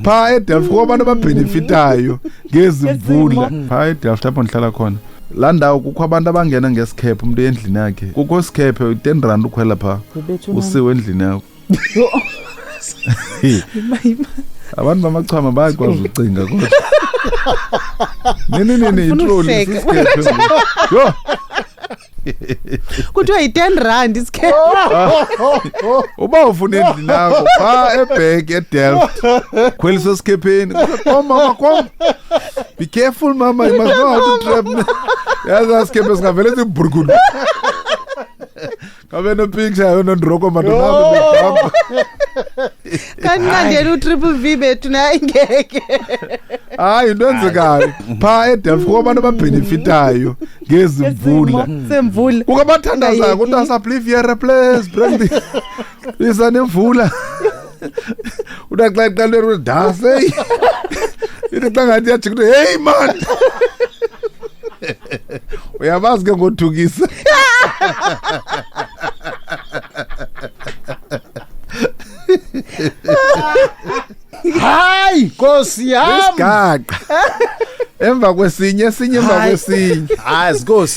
pha eDelft kwabantu ababenefitayo ngezimvula pha eDelft lapho ndihlala khona la ndawo kukho abantu abangena ngesikhephe umuntu endlini yakhe kukho isikhepe u10 ukhwela pha usiwe endlini yakho abantu bamachama bayakwazi ucinga kodwa nini introl isikhepe yo kuthiwa yi10 isikhepe uba ufuna endlini yakho pha ebhek eDelft khwelisa isikhepheni mama kom be careful mama you must know how to trap me yaza isikhepe singavele sibhurukulu kabe no picture yona ndroko madonabo bekamba kanqandela utriple V bethu na ingeke hayi into enzekayo pha eDelft kwabantu ababenefitayo ngezimvula semvula kukabathandaza ukuthi asapliviere place brandy isanemvula udaxaqalwe udase into ngathi yathi ukuthi hey man uyabazi ke ngothukisa hayi Nkosi yami isigaqa emva kwesinye hayi Nkosi